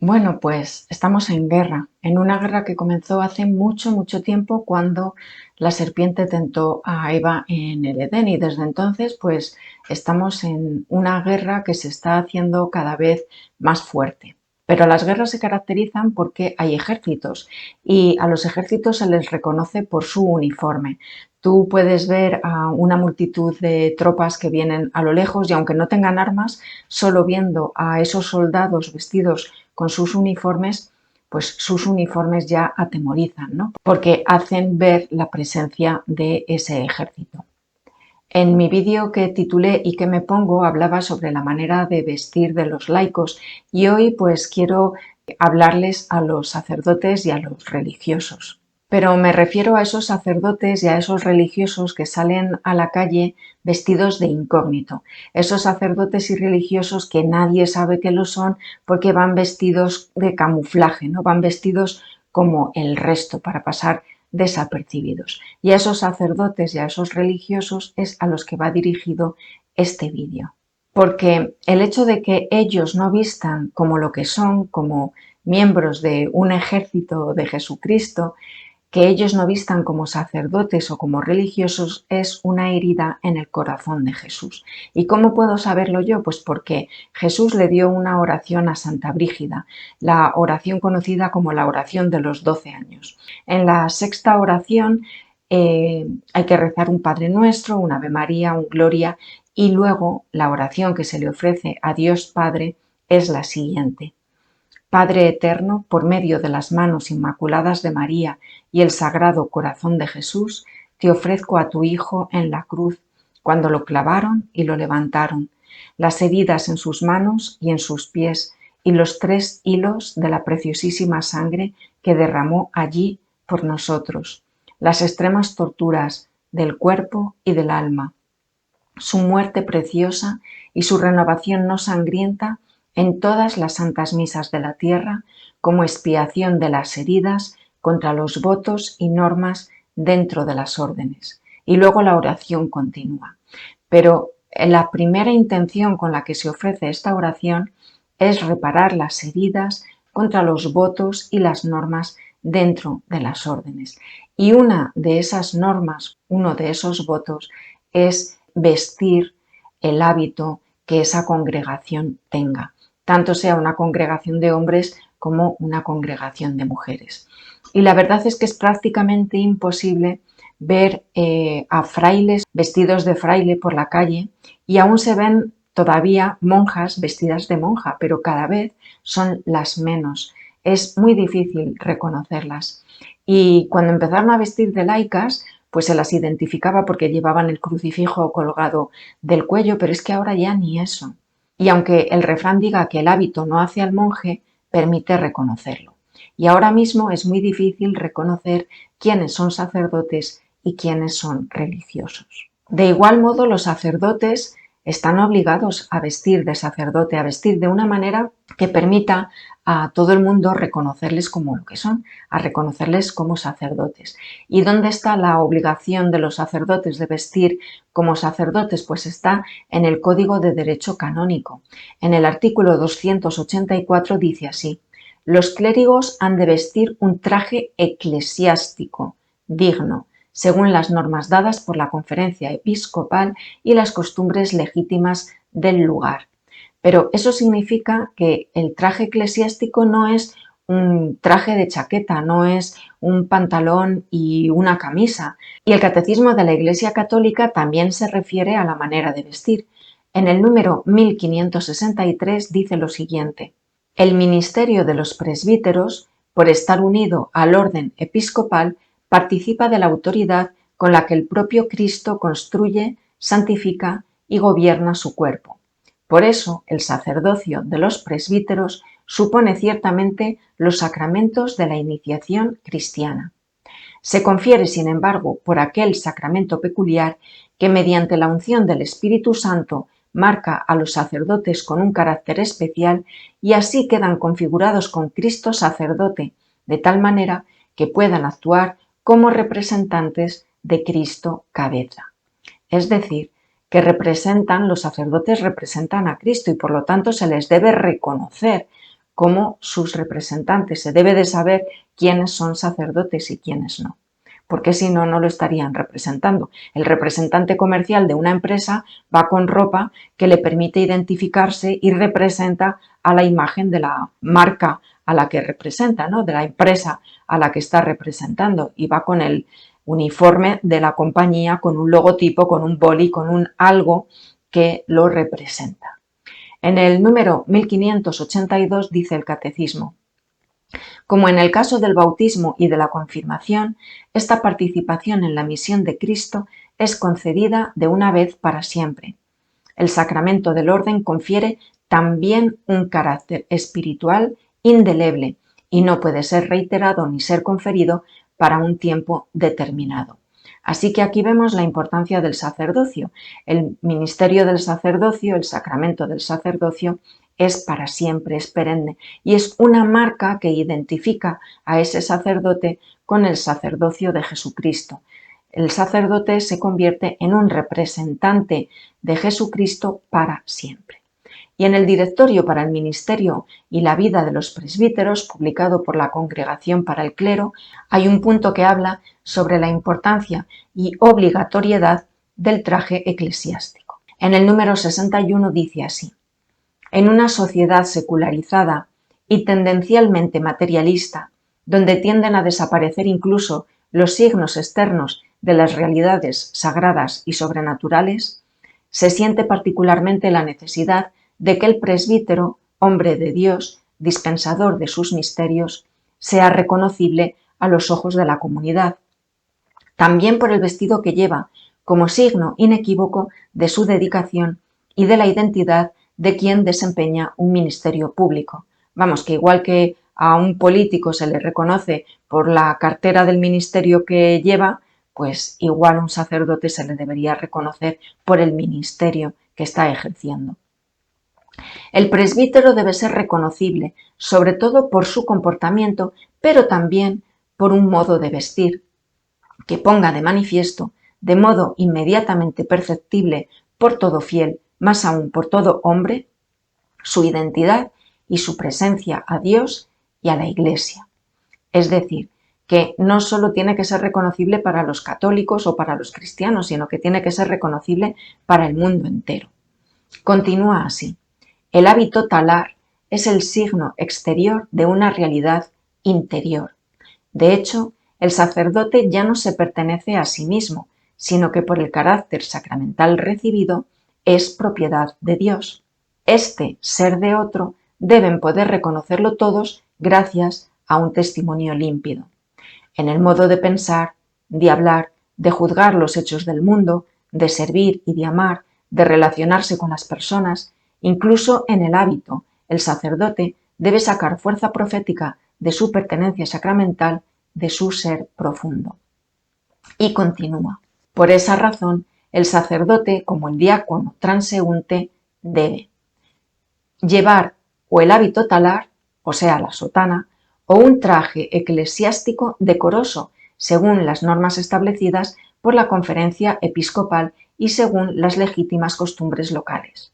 Bueno, pues estamos en guerra, en una guerra que comenzó hace mucho tiempo cuando la serpiente tentó a Eva en el Edén y desde entonces pues estamos en una guerra que se está haciendo cada vez más fuerte. Pero las guerras se caracterizan porque hay ejércitos y a los ejércitos se les reconoce por su uniforme. Tú puedes ver a una multitud de tropas que vienen a lo lejos y aunque no tengan armas, solo viendo a esos soldados vestidos con sus uniformes, pues sus uniformes ya atemorizan, ¿no? Porque hacen ver la presencia de ese ejército. En mi vídeo que titulé ¿Y qué me pongo? Hablaba sobre la manera de vestir de los laicos y hoy pues quiero hablarles a los sacerdotes y a los religiosos. Pero me refiero a esos sacerdotes y a esos religiosos que salen a la calle vestidos de incógnito. Esos sacerdotes y religiosos que nadie sabe que lo son porque van vestidos de camuflaje, ¿no? Van vestidos como el resto para pasar desapercibidos. Y a esos sacerdotes y a esos religiosos es a los que va dirigido este vídeo. Porque el hecho de que ellos no vistan como lo que son, como miembros de un ejército de Jesucristo, que ellos no vistan como sacerdotes o como religiosos es una herida en el corazón de Jesús. ¿Y cómo puedo saberlo yo? Pues porque Jesús le dio una oración a Santa Brígida, la oración conocida como la oración de los 12 años. En la sexta oración hay que rezar un Padre Nuestro, un Ave María, un Gloria y luego la oración que se le ofrece a Dios Padre es la siguiente. Padre eterno, por medio de las manos inmaculadas de María y el Sagrado Corazón de Jesús, te ofrezco a tu Hijo en la cruz, cuando lo clavaron y lo levantaron, las heridas en sus manos y en sus pies, y los 3 hilos de la preciosísima sangre que derramó allí por nosotros, las extremas torturas del cuerpo y del alma, su muerte preciosa y su renovación no sangrienta en todas las santas misas de la tierra como expiación de las heridas contra los votos y normas dentro de las órdenes. Y luego la oración continúa. Pero la primera intención con la que se ofrece esta oración es reparar las heridas contra los votos y las normas dentro de las órdenes. Y una de esas normas, uno de esos votos, es vestir el hábito que esa congregación tenga, tanto sea una congregación de hombres como una congregación de mujeres. Y la verdad es que es prácticamente imposible ver a frailes vestidos de fraile por la calle y aún se ven todavía monjas vestidas de monja, pero cada vez son las menos. Es muy difícil reconocerlas. Y cuando empezaron a vestir de laicas, pues se las identificaba porque llevaban el crucifijo colgado del cuello, pero es que ahora ya ni eso. Y aunque el refrán diga que el hábito no hace al monje, permite reconocerlo. Y ahora mismo es muy difícil reconocer quiénes son sacerdotes y quiénes son religiosos. De igual modo, los sacerdotes están obligados a vestir de sacerdote, a vestir de una manera que permita a todo el mundo reconocerles como lo que son, a reconocerles como sacerdotes. ¿Y dónde está la obligación de los sacerdotes de vestir como sacerdotes? Pues está en el Código de Derecho Canónico. En el artículo 284 dice así: los clérigos han de vestir un traje eclesiástico digno, según las normas dadas por la Conferencia Episcopal y las costumbres legítimas del lugar. Pero eso significa que el traje eclesiástico no es un traje de chaqueta, no es un pantalón y una camisa. Y el Catecismo de la Iglesia Católica también se refiere a la manera de vestir. En el número 1563 dice lo siguiente: el ministerio de los presbíteros, por estar unido al orden episcopal, participa de la autoridad con la que el propio Cristo construye, santifica y gobierna su cuerpo. Por eso, el sacerdocio de los presbíteros supone ciertamente los sacramentos de la iniciación cristiana. Se confiere, sin embargo, por aquel sacramento peculiar que, mediante la unción del Espíritu Santo, marca a los sacerdotes con un carácter especial y así quedan configurados con Cristo sacerdote, de tal manera que puedan actuar como representantes de Cristo cabeza. Es decir, que los sacerdotes representan a Cristo y por lo tanto se les debe reconocer como sus representantes. Se debe de saber quiénes son sacerdotes y quiénes no, porque si no, no lo estarían representando. El representante comercial de una empresa va con ropa que le permite identificarse y representa a la imagen de la marca a la que representa, ¿no? De la empresa a la que está representando, y va con el uniforme de la compañía, con un logotipo, con un boli, con un algo que lo representa. En el número 1582 dice el Catecismo: como en el caso del bautismo y de la confirmación, esta participación en la misión de Cristo es concedida de una vez para siempre. El sacramento del orden confiere también un carácter espiritual indeleble y no puede ser reiterado ni ser conferido para un tiempo determinado. Así que aquí vemos la importancia del sacerdocio. El ministerio del sacerdocio, el sacramento del sacerdocio, es para siempre, es perenne, y es una marca que identifica a ese sacerdote con el sacerdocio de Jesucristo. El sacerdote se convierte en un representante de Jesucristo para siempre. Y en el Directorio para el Ministerio y la Vida de los Presbíteros, publicado por la Congregación para el Clero, hay un punto que habla sobre la importancia y obligatoriedad del traje eclesiástico. En el número 61 dice así: en una sociedad secularizada y tendencialmente materialista, donde tienden a desaparecer incluso los signos externos de las realidades sagradas y sobrenaturales, se siente particularmente la necesidad de que el presbítero, hombre de Dios, dispensador de sus misterios, sea reconocible a los ojos de la comunidad, también por el vestido que lleva, como signo inequívoco de su dedicación y de la identidad de quien desempeña un ministerio público. Vamos, que igual que a un político se le reconoce por la cartera del ministerio que lleva, pues igual a un sacerdote se le debería reconocer por el ministerio que está ejerciendo. El presbítero debe ser reconocible, sobre todo por su comportamiento, pero también por un modo de vestir, que ponga de manifiesto, de modo inmediatamente perceptible por todo fiel, más aún por todo hombre, su identidad y su presencia a Dios y a la Iglesia. Es decir, que no solo tiene que ser reconocible para los católicos o para los cristianos, sino que tiene que ser reconocible para el mundo entero. Continúa así: el hábito talar es el signo exterior de una realidad interior. De hecho, el sacerdote ya no se pertenece a sí mismo, sino que por el carácter sacramental recibido es propiedad de Dios. Este ser de otro deben poder reconocerlo todos gracias a un testimonio límpido. En el modo de pensar, de hablar, de juzgar los hechos del mundo, de servir y de amar, de relacionarse con las personas, incluso en el hábito, el sacerdote debe sacar fuerza profética de su pertenencia sacramental, de su ser profundo. Y continúa: por esa razón, el sacerdote, como el diácono transeúnte, debe llevar o el hábito talar, o sea, la sotana, o un traje eclesiástico decoroso, según las normas establecidas por la Conferencia Episcopal y según las legítimas costumbres locales.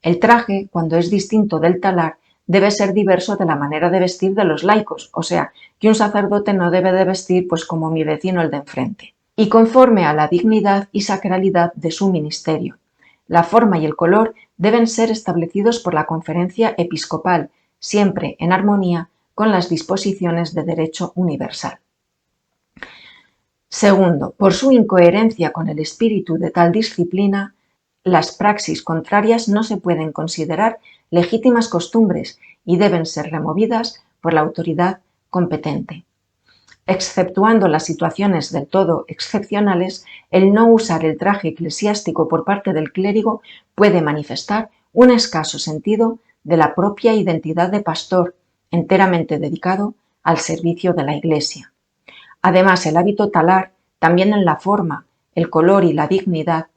El traje, cuando es distinto del talar, debe ser diverso de la manera de vestir de los laicos, o sea, que un sacerdote no debe de vestir pues como mi vecino el de enfrente, y conforme a la dignidad y sacralidad de su ministerio. La forma y el color deben ser establecidos por la Conferencia Episcopal, siempre en armonía con las disposiciones de derecho universal. Segundo, por su incoherencia con el espíritu de tal disciplina, las praxis contrarias no se pueden considerar legítimas costumbres y deben ser removidas por la autoridad competente. Exceptuando las situaciones del todo excepcionales, el no usar el traje eclesiástico por parte del clérigo puede manifestar un escaso sentido de la propia identidad de pastor, enteramente dedicado al servicio de la Iglesia. Además, el hábito talar, también en la forma, el color y la dignidad,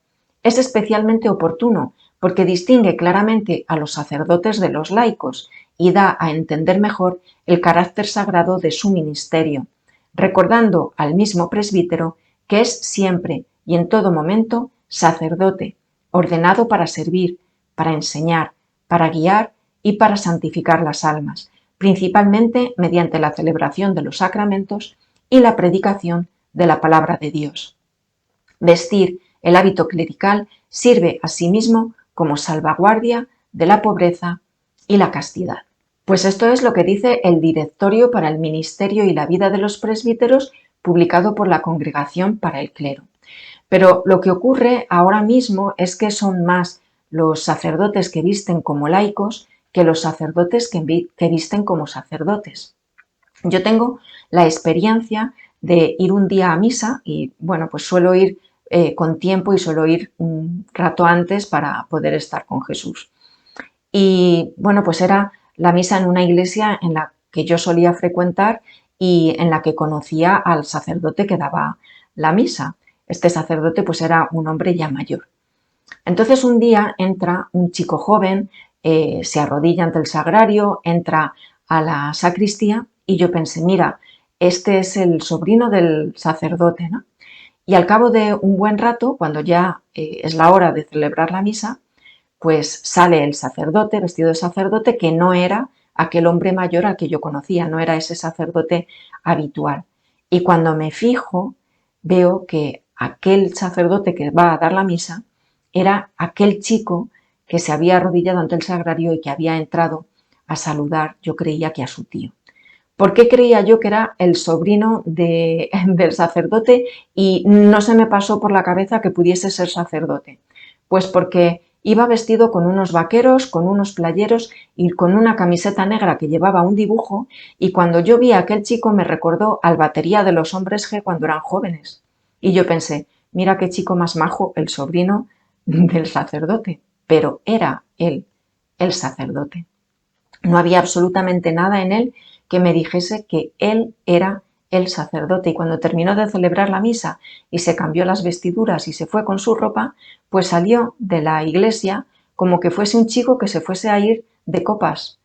es especialmente oportuno porque distingue claramente a los sacerdotes de los laicos y da a entender mejor el carácter sagrado de su ministerio, recordando al mismo presbítero que es siempre y en todo momento sacerdote, ordenado para servir, para enseñar, para guiar y para santificar las almas, principalmente mediante la celebración de los sacramentos y la predicación de la palabra de Dios. Vestir el hábito clerical sirve asimismo como salvaguardia de la pobreza y la castidad. Pues esto es lo que dice el Directorio para el Ministerio y la Vida de los Presbíteros, publicado por la Congregación para el Clero. Pero lo que ocurre ahora mismo es que son más los sacerdotes que visten como laicos que los sacerdotes que visten como sacerdotes. Yo tengo la experiencia de ir un día a misa y, bueno, pues suelo ir con tiempo y suelo ir un rato antes para poder estar con Jesús. Y, bueno, pues era la misa en una iglesia en la que yo solía frecuentar y en la que conocía al sacerdote que daba la misa. Este sacerdote pues era un hombre ya mayor. Entonces un día entra un chico joven, se arrodilla ante el sagrario, entra a la sacristía y yo pensé, mira, este es el sobrino del sacerdote, ¿no? Y al cabo de un buen rato, cuando ya es la hora de celebrar la misa, pues sale el sacerdote, vestido de sacerdote, que no era aquel hombre mayor al que yo conocía, no era ese sacerdote habitual. Y cuando me fijo, veo que aquel sacerdote que va a dar la misa era aquel chico que se había arrodillado ante el sagrario y que había entrado a saludar, yo creía que a su tío. ¿Por qué creía yo que era el sobrino del sacerdote y no se me pasó por la cabeza que pudiese ser sacerdote? Pues porque iba vestido con unos vaqueros, con unos playeros y con una camiseta negra que llevaba un dibujo, y cuando yo vi a aquel chico me recordó al batería de los Hombres G cuando eran jóvenes. Y yo pensé, mira qué chico más majo, el sobrino del sacerdote. Pero era él, el sacerdote. No había absolutamente nada en él que me dijese que él era el sacerdote. Y cuando terminó de celebrar la misa y se cambió las vestiduras y se fue con su ropa, pues salió de la iglesia como que fuese un chico que se fuese a ir de copas.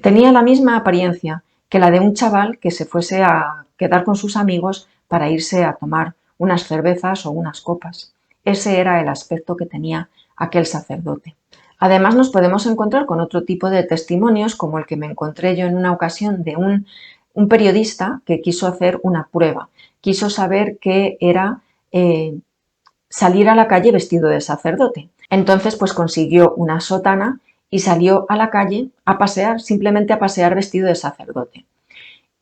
Tenía la misma apariencia que la de un chaval que se fuese a quedar con sus amigos para irse a tomar unas cervezas o unas copas. Ese era el aspecto que tenía aquel sacerdote. Además, nos podemos encontrar con otro tipo de testimonios, como el que me encontré yo en una ocasión de un periodista que quiso hacer una prueba. Quiso saber qué era salir a la calle vestido de sacerdote. Entonces, pues consiguió una sotana y salió a la calle a pasear, simplemente a pasear vestido de sacerdote.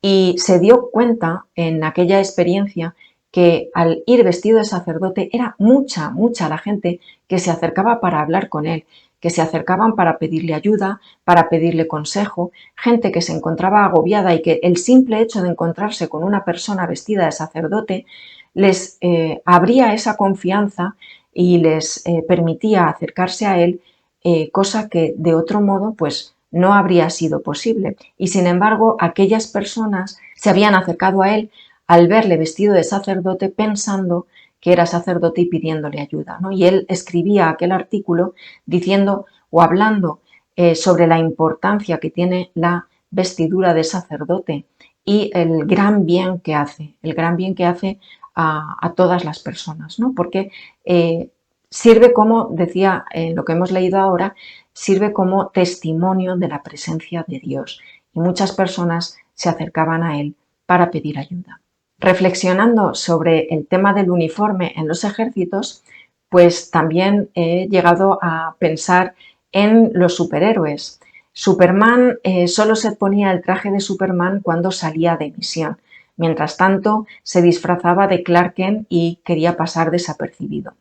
Y se dio cuenta en aquella experiencia que al ir vestido de sacerdote era mucha la gente que se acercaba para hablar con él, que se acercaban para pedirle ayuda, para pedirle consejo, gente que se encontraba agobiada y que el simple hecho de encontrarse con una persona vestida de sacerdote les abría esa confianza y les permitía acercarse a él, cosa que de otro modo pues no habría sido posible. Y sin embargo, aquellas personas se habían acercado a él al verle vestido de sacerdote pensando que era sacerdote y pidiéndole ayuda, ¿no? Y él escribía aquel artículo diciendo o hablando sobre la importancia que tiene la vestidura de sacerdote y el gran bien que hace, a todas las personas, ¿no? Porque sirve como, decía en lo que hemos leído ahora, sirve como testimonio de la presencia de Dios. Y muchas personas se acercaban a él para pedir ayuda. Reflexionando sobre el tema del uniforme en los ejércitos, pues también he llegado a pensar en los superhéroes. Superman solo se ponía el traje de Superman cuando salía de misión. Mientras tanto, se disfrazaba de Clark Kent y quería pasar desapercibido.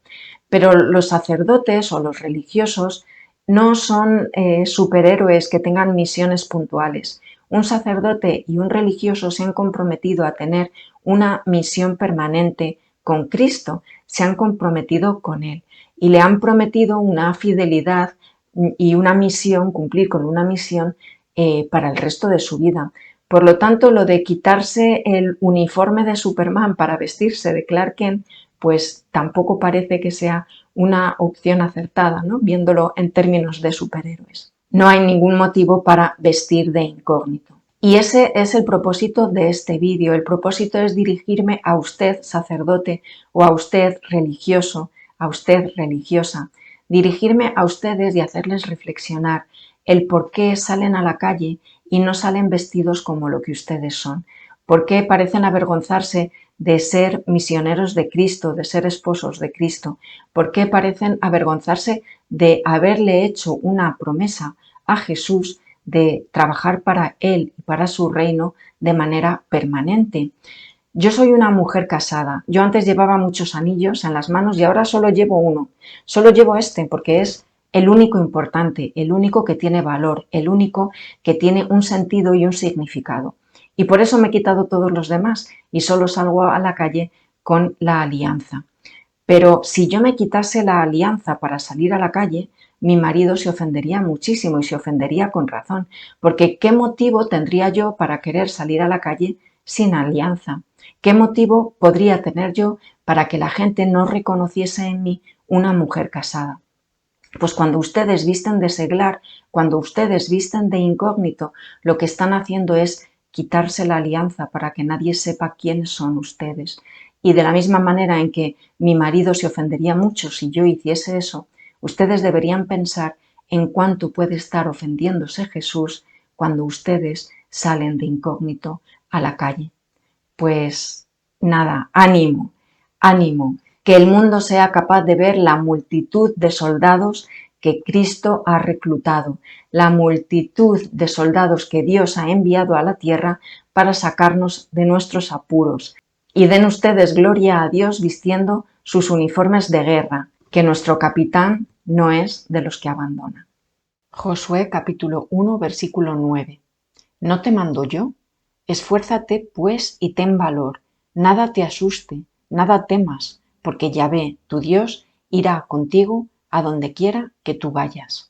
Pero los sacerdotes o los religiosos no son superhéroes que tengan misiones puntuales. Un sacerdote y un religioso se han comprometido a tener una misión permanente con Cristo, se han comprometido con Él y le han prometido una fidelidad y una misión, cumplir con una misión para el resto de su vida. Por lo tanto, lo de quitarse el uniforme de Superman para vestirse de Clark Kent, pues tampoco parece que sea una opción acertada, ¿no? Viéndolo en términos de superhéroes. No hay ningún motivo para vestir de incógnito. Y ese es el propósito de este vídeo. El propósito es dirigirme a usted, sacerdote, o a usted, religioso, a usted, religiosa. Dirigirme a ustedes y hacerles reflexionar el por qué salen a la calle y no salen vestidos como lo que ustedes son. ¿Por qué parecen avergonzarse de ser misioneros de Cristo, de ser esposos de Cristo? ¿Por qué parecen avergonzarse de haberle hecho una promesa a Jesús de trabajar para Él y para su reino de manera permanente? Yo soy una mujer casada. Yo antes llevaba muchos anillos en las manos y ahora solo llevo uno. Solo llevo este porque es el único importante, el único que tiene valor, el único que tiene un sentido y un significado. Y por eso me he quitado todos los demás y solo salgo a la calle con la alianza. Pero si yo me quitase la alianza para salir a la calle, mi marido se ofendería muchísimo y se ofendería con razón, porque ¿qué motivo tendría yo para querer salir a la calle sin alianza? ¿Qué motivo podría tener yo para que la gente no reconociese en mí una mujer casada? Pues cuando ustedes visten de seglar, cuando ustedes visten de incógnito, lo que están haciendo es quitarse la alianza para que nadie sepa quiénes son ustedes. Y de la misma manera en que mi marido se ofendería mucho si yo hiciese eso, ustedes deberían pensar en cuánto puede estar ofendiéndose Jesús cuando ustedes salen de incógnito a la calle. Pues nada, ánimo, ánimo, que el mundo sea capaz de ver la multitud de soldados que Cristo ha reclutado, la multitud de soldados que Dios ha enviado a la tierra para sacarnos de nuestros apuros. Y den ustedes gloria a Dios vistiendo sus uniformes de guerra, que nuestro capitán no es de los que abandona. Josué capítulo 1 versículo 9. ¿No te mando yo? Esfuérzate, pues, y ten valor. Nada te asuste, nada temas, porque Yahvé, tu Dios, irá contigo a donde quiera que tú vayas.